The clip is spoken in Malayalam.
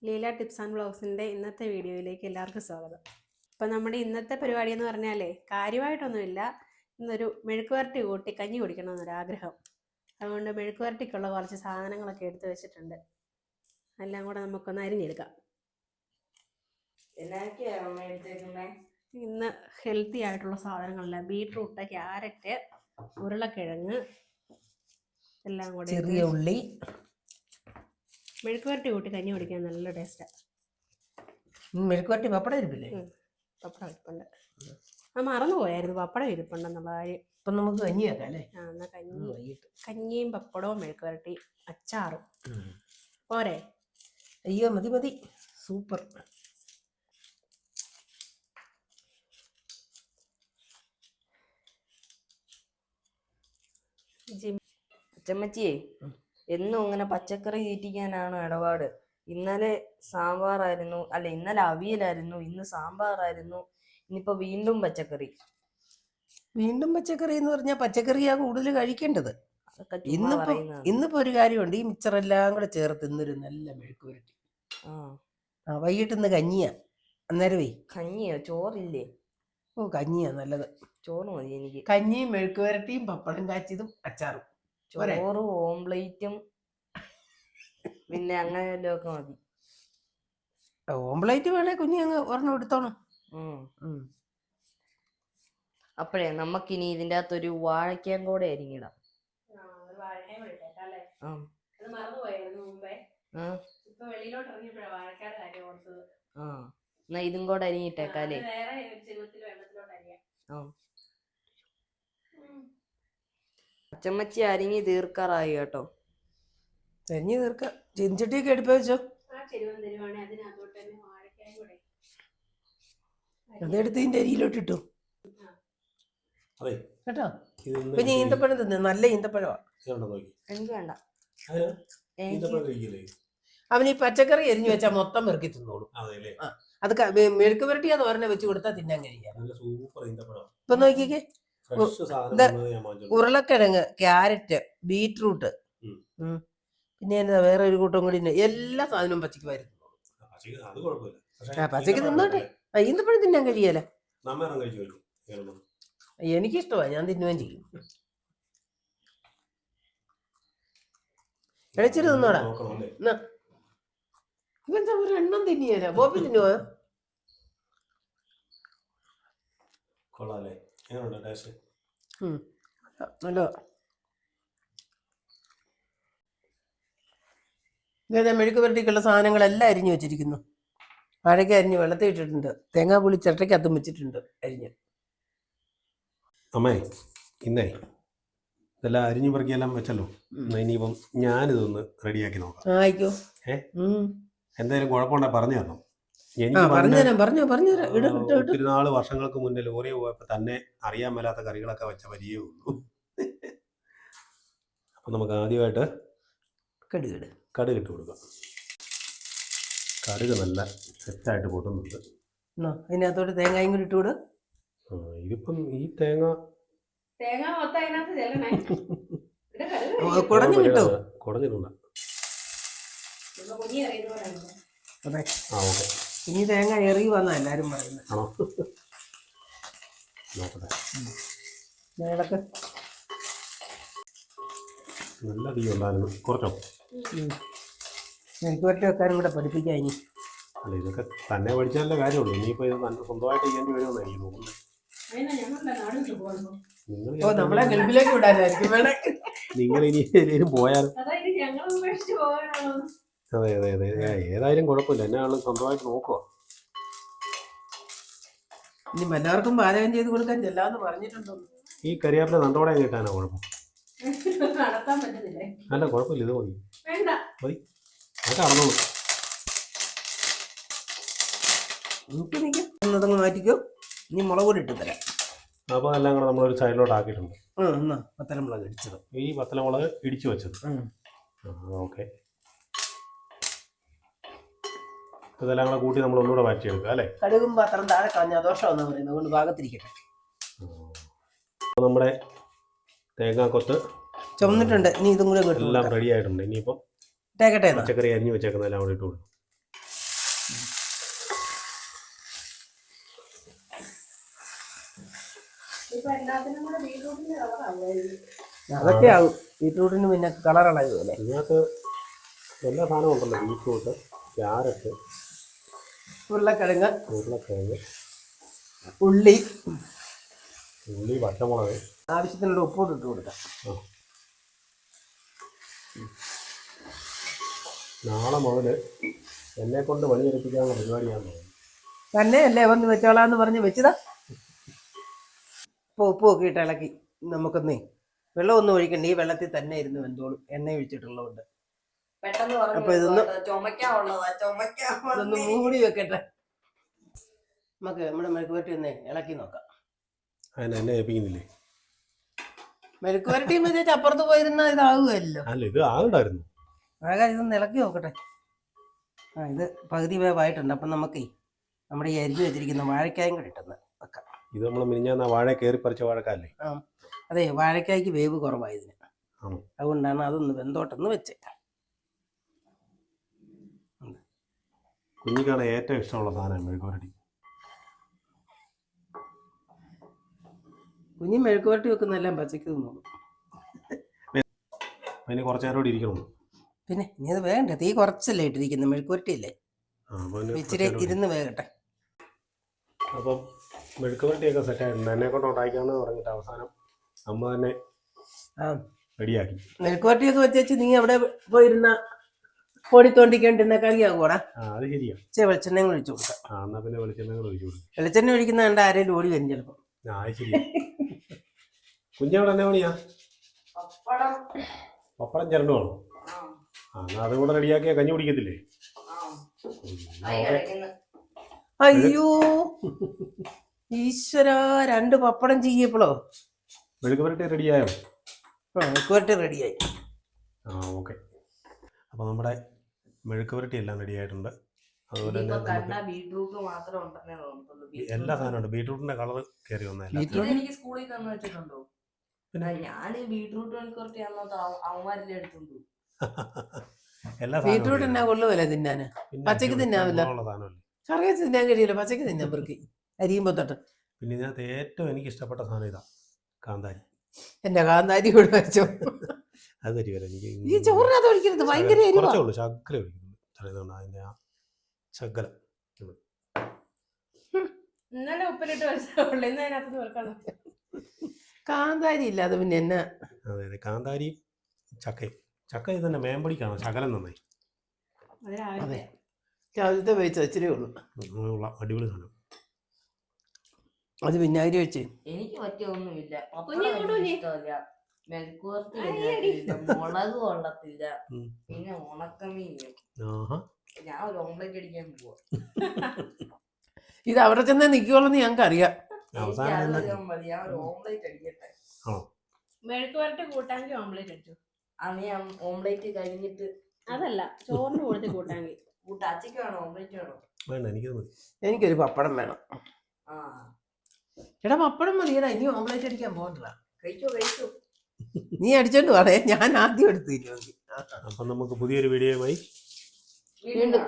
ലീല ടിപ്സ് ആൻഡ് വ്ളോഗ്സിൻ്റെ ഇന്നത്തെ വീഡിയോയിലേക്ക് എല്ലാവർക്കും സ്വാഗതം. അപ്പോൾ നമ്മുടെ ഇന്നത്തെ പരിപാടി എന്ന് പറഞ്ഞാലേ കാര്യമായിട്ടൊന്നുമില്ല, ഇന്നൊരു മെഴുക്കുവരട്ടി കൂട്ടി കഞ്ഞി കുടിക്കണമെന്നൊരാഗ്രഹം. അതുകൊണ്ട് മെഴുക്കുവരട്ടിക്കുള്ള കുറച്ച് സാധനങ്ങളൊക്കെ എടുത്തു വെച്ചിട്ടുണ്ട്. എല്ലാം കൂടെ നമുക്കൊന്ന് അരിഞ്ഞെടുക്കാം. ഇന്ന് ഹെൽത്തി ആയിട്ടുള്ള സാധനങ്ങളെല്ലാം ബീട്രൂട്ട്, ക്യാരറ്റ്, ഉരുളക്കിഴങ്ങ് എല്ലാം കൂടെ, ചെറിയ ഉള്ളി. മെഴുക്കുവരട്ടി കൂട്ടി കഞ്ഞി കുടിക്കാൻ നല്ല ടേസ്റ്റാണ്. മെഴുക്കുവരട്ടി പപ്പടം ഇരിപ്പില്ലേ? പപ്പടം ഇരിപ്പുണ്ട്. അത് മറന്നു പോയായിരുന്നു പപ്പടം ഇരിപ്പുണ്ടെന്നുള്ള കാര്യം. ഇപ്പം നമുക്ക് കഞ്ഞിയാക്കാം അല്ലേ? എന്നാൽ കഞ്ഞിയും പപ്പടവും മെഴുക്കുവരട്ടി അച്ചാറും പോരെ? അയ്യോ മതി മതി, സൂപ്പർ. അച്ചമ്മച്ചിയെ എന്നും ഇങ്ങനെ പച്ചക്കറി തീറ്റിക്കാനാണ് ഇടപാട്. ഇന്നലെ സാമ്പാറായിരുന്നു, അല്ല ഇന്നലെ അവിയലായിരുന്നു, ഇന്ന് സാമ്പാറായിരുന്നു, ഇന്നിപ്പോ വീണ്ടും പച്ചക്കറി. വീണ്ടും പച്ചക്കറി എന്ന് പറഞ്ഞാൽ പച്ചക്കറിയാ കൂടുതൽ കഴിക്കേണ്ടത്. ഇന്നിപ്പോ ഒരു കാര്യമുണ്ട്, ഈ മിച്ചറെല്ലാം കൂടെ ചേർത്ത് ഇന്നൊരു നല്ല മെഴുക്കുവരട്ടി. വൈകിട്ട് ഇന്ന് കഞ്ഞിയാ. അന്നേരമേ കഞ്ഞിയോ? ചോറില്ലേ? ഓ കഞ്ഞിയാ നല്ലത്. ചോറ് മതി എനിക്ക്. കഞ്ഞിയും മെഴുക്കുവരട്ടിയും പപ്പടം കാച്ചിയതും അച്ചാറും. ചോറും ഓംപ്ലേറ്റും പിന്നെ അങ്ങനെ ഒക്കെ മതി. ഓംപ്ലേറ്റ് വേണേ കുഞ്ഞി അങ്ങ് ഒരെണ്ണം എടുത്തോണം. അപ്പോഴേ നമുക്കിനി ഇതിൻ്റെ അകത്തൊരു വാഴയ്ക്കാൻ കൂടെ അരിഞ്ഞിടാം. എന്നാ ഇതും കൂടെ അരിഞ്ഞിട്ടേക്കാലേ. അച്ചമ്മച്ചി അരിഞ്ഞ് തീർക്കാറായി കേട്ടോ. അരിഞ്ഞ് തീർക്കാം. ചെഞ്ചട്ടിയൊക്കെ എടുപ്പ് വെച്ചോ. അതെടുത്ത് ഇതിന്റെ അരിയിലോട്ട് ഇട്ടു കേട്ടോ. പിന്നെ ഈന്തപ്പഴം തിന്നു, നല്ല ഈന്തപ്പഴമാ. എനിക്ക് വേണ്ട. അവന് ഈ പച്ചക്കറി എരിഞ്ഞു വെച്ചാൽ മൊത്തം പെറുക്കി തിന്നോളൂ. അത് മെഴുക്ക് പുരട്ടിയാന്ന് പറഞ്ഞ വെച്ച് കൊടുത്താൽ തിന്നാൻ കഴിയാം. ഇപ്പൊ നോക്കിക്കേ, ഉരുളക്കിഴങ്ങ്, ക്യാരറ്റ്, ബീറ്റ്റൂട്ട്, പിന്നെ എന്താ വേറെ ഒരു കൂട്ടം കൂടി, എല്ലാ സാധനവും പച്ചക്ക് വാരി തിന്നോളൂ. പച്ചക്ക് തിന്നോട്ടെ, ഈന്തപ്പഴം തിന്നാൻ കഴിയാല. എനിക്കിഷ്ടമാണ്, ഞാൻ തിന്നുകയും ചെയ്യും. ഇഴച്ചിട്ട് തിന്നോടാ. ഇവൻ ഒരു എണ്ണം തിന്നിയല്ല. ബോബി തിന്നുവോ? നല്ല മെഴുക്ക് പുരട്ടിക്കുള്ള സാധനങ്ങളെല്ലാം അരിഞ്ഞു വെച്ചിരിക്കുന്നു. വാഴയ്ക്ക അരിഞ്ഞ് വെള്ളത്തിൽ ഇട്ടിട്ടുണ്ട്, തേങ്ങാ പുളി ചിരട്ടയ്ക്കകത്തും വെച്ചിട്ടുണ്ട് അരിഞ്ഞ്. അമ്മേ ഇന്നേ ഇതെല്ലാം അരിഞ്ഞു പെറുക്കിയെല്ലാം വെച്ചല്ലോ. ഇനിയിപ്പം ഞാനിതൊന്ന് റെഡിയാക്കി നോക്കാം. ആയിക്കോ. എന്തായാലും കുഴപ്പമുണ്ടെ പറഞ്ഞു തരണം. എനിക്ക് നാള് വർഷങ്ങൾക്ക് മുന്നേ ലോറി പോയപ്പോ തന്നെ അറിയാൻ മേലാത്ത കറികളൊക്കെ വെച്ച പരിചയമേ ഉള്ളൂ. അപ്പൊ നമുക്ക് ആദ്യമായിട്ട് കടുക് ഇട്ട് കൊടുക്കാം. കടുക് നല്ല സെറ്റായിട്ട് പൊട്ടുന്നുണ്ട്. അതിനകത്തോട്ട് തേങ്ങയും കൂടി ഇട്ടുകൂട്. ഇതിപ്പം ഈ തേങ്ങ കുടഞ്ഞു കിട്ടോ? കുടഞ്ഞിട്ടുണ്ട്. ഇനി തേങ്ങ എറി വന്നാ എല്ലാരും പറയുന്നത്. ആണോ? നോക്കട്ടെ. നല്ല തീ ഉണ്ടായിരുന്നു. കുറച്ചോ? മെഴുക്ക് പുരട്ടി വെക്കാനും കൂടെ പഠിപ്പിക്കാം ഇനി. അല്ല ഇതൊക്കെ തന്നെ പഠിച്ചാലേ കാര്യമുള്ളൂ. ഇനിയിപ്പോ ഇത് സ്വന്തമായിട്ട് ചെയ്യേണ്ടി വരുമെന്ന് എനിക്ക് തോന്നുന്നു. നമ്മളെ ഗൾഫിലേക്ക് വിടാനായിരിക്കും വേണേ. നിങ്ങൾ ഇനി ഏതെങ്കിലും പോയാലും. അതെ അതെ അതെ, ഏതായാലും കുഴപ്പമില്ല. എന്നെ ആള് സ്വന്തമായിട്ട് നോക്കുക. ഇനി എല്ലാവർക്കും പാചകം ചെയ്ത് കൊടുക്കാൻ ചെല്ലാന്ന് പറഞ്ഞിട്ടുണ്ടോ? ഈ കരിയാപ്പില നന്തോടെ കിട്ടാനാ കുഴപ്പം? അല്ല കുഴപ്പമില്ല, ഇത് മതി മതി, അത് നടന്നോളൂ. എന്നതങ്ങ് മാറ്റിക്കോ. ഇനി മുളക് പൊടി ഇട്ട് തരാം. അപ്പോൾ എല്ലാം കൂടെ നമ്മളൊരു സൈഡിലോട്ട് ആക്കിയിട്ടുണ്ട്. വത്തലമുളക് ഇടിച്ചത്, ഈ വത്തലമുളക് ഇടിച്ചു വെച്ചത്. ഓക്കെ, ഇതെല്ലാം കൂടെ കൂട്ടി നമ്മൾ ഒന്നുകൂടെ മാറ്റിയെടുക്കുക അല്ലേ? കടുകും പാത്രം താഴെ കളഞ്ഞ ദോഷമെന്ന് പറയുന്നത്, അതുകൊണ്ട് ഭാഗത്തിരിക്കട്ടെ. നമ്മുടെ തേങ്ങാക്കൊത്ത് ചുമന്നിട്ടുണ്ട്. ഇനി ഇതും കൂടെ എല്ലാം റെഡി ആയിട്ടുണ്ട്. ഇനിയിപ്പം തേക്കട്ടെ. പച്ചക്കറി അരിഞ്ഞു വെച്ചേക്കുന്നതെല്ലാം കൂടെ ഇട്ടു കൊടുക്കും. ഇപ്പൊ എല്ലാത്തിനും കൂടെ ബീറ്റ്റൂട്ടിന്റെ കളറാവുമായിരിക്കും. അതൊക്കെ ആവും. ബീറ്റ്റൂട്ടിന് പിന്നെ കളറുകളായതുപോലെ. ഇതിനകത്ത് എല്ലാ സാധനവും ഉണ്ടല്ലോ. ബീറ്റ്റൂട്ട്, ക്യാരറ്റ്, ഉരുളക്കിഴങ്ങ്, ഉരുളക്കിഴങ്ങ്, ഉള്ളി, പച്ചമുളക്, ആവശ്യത്തിനുള്ള ഉപ്പോട്ട് ഇട്ട് കൊടുക്കാം. നാളെ മുതൽ എന്നെ കൊണ്ട് പണിയെടുപ്പിക്കാനുള്ള പരിപാടിയാണെന്ന് തോന്നുന്നു. തന്നെയല്ലേ വന്ന് വെച്ചോളാന്ന് പറഞ്ഞ് വെച്ചതാ. ഇപ്പോൾ ഉപ്പൊക്കെ ഇട്ട് ഇളക്കി നമുക്കൊന്നേ വെള്ളമൊന്നും ഒഴിക്കണ്ട. ഈ വെള്ളത്തിൽ തന്നെ ഇരുന്ന് വെന്തോളും, എണ്ണ ഒഴിച്ചിട്ടുള്ളതുകൊണ്ട്. അപ്പൊ ഇതൊന്ന് മൂടി വെക്കട്ടെ. നമുക്ക് നമ്മുടെ മെഴുക്കുവരട്ടി ഒന്ന് ഇളക്കി നോക്കാം. അതിന് എന്നെ ഏൽപ്പിക്കുന്നില്ലേ? മെഴുക്കുവരട്ടി വെച്ചിട്ട് അപ്പുറത്ത് പോയിരുന്ന ഇതാകുമല്ലോ. അല്ല, ഇത് ആകണ്ടായിരുന്നു. ആകാൻ ഇതൊന്ന് ഇളക്കി നോക്കട്ടെ. ഇത് പകുതി വേവായിട്ടുണ്ട്. അപ്പം നമുക്കേ നമ്മുടെ ഈ അരിഞ്ഞു വെച്ചിരിക്കുന്ന വാഴക്കായും കൂടി ഇട്ടെന്ന് വെക്കാം. ഇത് നമ്മൾ മിനിഞ്ഞാന്ന് വാഴ കയറി പറിച്ച വാഴക്കല്ലേ? അതെ, വാഴക്കായ്ക്ക് വേവ് കുറവായതിന്. അതുകൊണ്ടാണ് അതൊന്ന് വെന്തോട്ടെന്ന് വെച്ചേ. കുഞ്ഞിക്കാണ് ഏറ്റവും ഇഷ്ടമുള്ള സാധനം മെഴുക്കുവരട്ടി. കുഞ്ഞി മെഴുക്കുവരട്ടി വെക്കുന്നതെല്ലാം പച്ചക്ക് തിന്നോളൂ. അതിന് കുറച്ച് നേരം കൂടി ഇരിക്കണം. പിന്നെ ഇനി അത് വേണ്ട, തീ കുറച്ചല്ലേ ഇട്ടിരിക്കുന്നത്, മെഴുക്കുവരട്ടിയല്ലേ, ഇച്ചിരി ഇരുന്ന് വേകട്ടെ. അപ്പം മെഴുക്കുവരട്ടിയൊക്കെ സെറ്റായിട്ടുണ്ട്. എന്നെ കൊണ്ട് ഉണ്ടാക്കിയാന്ന് പറഞ്ഞിട്ട് അവസാനം അമ്മ തന്നെ റെഡിയാക്കി. മെഴുക്കുവരട്ടിയൊക്കെ വെച്ചേച്ച് നീ അവിടെ പോയിരുന്ന പൊടി തോണ്ടിക്കൊണ്ടിരുന്ന കളിയാകൂടാ. അത് ശരിയാ. വെളിച്ചെണ്ണ ഒഴിച്ചു കൊടുക്കാം. എന്നാ പിന്നെ വെളിച്ചെണ്ണ ഒഴിച്ചു കൊടുക്കും. വെളിച്ചെണ്ണ ഒഴിക്കുന്ന കണ്ട ആരെങ്കിലും ഓടി വരും ചിലപ്പോ. അത് ശരിയാ. കുഞ്ഞവിടെ എന്നാ പണിയാ? പപ്പടം ചിരണ്ടു വേണോ? എന്നാ അതും കൂടെ റെഡിയാക്കിയാ കഞ്ഞി കുടിക്കത്തില്ലേ? അയ്യോ ഈശ്വര, 2 പപ്പടം ചെയ്യപ്പോഴോ മെഴുക്കുവരട്ടി റെഡിയായോ? മെഴുക്കുവരട്ടി റെഡിയായി. ഓക്കെ. അപ്പോൾ നമ്മുടെ മെഴുക്കുവരട്ടി എല്ലാം റെഡി ആയിട്ടുണ്ട്. അതുപോലെ തന്നെ എല്ലാ സാധനവും ഉണ്ട്. ബീട്രൂട്ടിന്റെ കളർ കയറി വന്നല്ല. എനിക്ക് സ്കൂളിൽ തന്നു വെച്ചിട്ടുണ്ടോ? ഞാൻ ബീട്രൂട്ട് എല്ലാ ബീട്രൂട്ട് എന്നാ കൊള്ളുമല്ലേ തിന്നാന്? പച്ചക്ക് തിന്നാവില്ല, കറിയ തിന്നാൻ കഴിയില്ല, പച്ചക്ക് തിന്നാൻ പെറുക്കി അരിയുമ്പോ തൊട്ട്. പിന്നെ ഇതിനകത്ത് ഏറ്റവും എനിക്ക് ഇഷ്ടപ്പെട്ട സാധനം ഇതാ, കാന്താരി. എന്റെ കാന്താരി കൂടെ വെച്ചോ. അത് തരുമല്ലോ എനിക്ക്. ഈ ചോറിനകത്ത് ഒഴിക്കരുത്, ഭയങ്കര കുറച്ചേ ഉള്ളൂ, ശകലം ഒഴിക്കുന്നു. അതിന്റെ ആ ശകലം ഇന്നലെ ഉപ്പിലിട്ട് വെച്ചോളൂ, ഇന്ന് അതിനകത്ത് വെക്കണം. കാന്താരി ഇല്ലാതെ പിന്നെ എന്നാ? അതെ, കാന്താരി ചക്കയും. ചക്ക ഇത് തന്നെ മേമ്പടിക്കാണ് ശകലം നന്നായി. അതെ, രാവിലത്തെ വെച്ച ഇച്ചിരി ഉള്ളു. അടിപൊളി സാധനം. അത് വിനാഗിരി വെച്ച് എനിക്ക് പറ്റിയൊന്നുമില്ല. മെഴുക്കുവരട്ടി മുളക് കൊള്ളത്തില്ല, പിന്നെ ഉണക്കമീനും. ഞാൻ ഒരു ഓംലെറ്റ് അടിക്കാൻ പോവാ. ഇത് അവിടെ ചെന്ന് നിൽക്കുള്ളൂ ഞങ്ങൾക്ക് അറിയാം. ഓംലെറ്റ് അടിക്കട്ടെ. മെഴുക്കുവരട്ടി കൂട്ടാങ്കിൽ ഓംലെറ്റ് അടിച്ചു. ഞാൻ ഓംലെറ്റ് കഴിഞ്ഞിട്ട് അതല്ല, ചോറിന് കൊടുത്ത് കൂട്ടാങ്കിൽ കൂട്ടാച്ചിക്ക് വേണോ ഓംലെറ്റ് വേണോ? വേണ്ട, എനിക്കത് മതി. എനിക്കൊരു പപ്പടം വേണം. എടാ പപ്പടം മതിയടാ, ഇനി ഓംലെറ്റ് അടിക്കാൻ പോകണ്ട. കഴിച്ചോ. നീ അടിച്ചോണ്ട് പോണേ, ഞാൻ ആദ്യം എടുത്തില്ല. അപ്പം നമുക്ക് പുതിയൊരു വീഡിയോയുമായി വീണ്ടും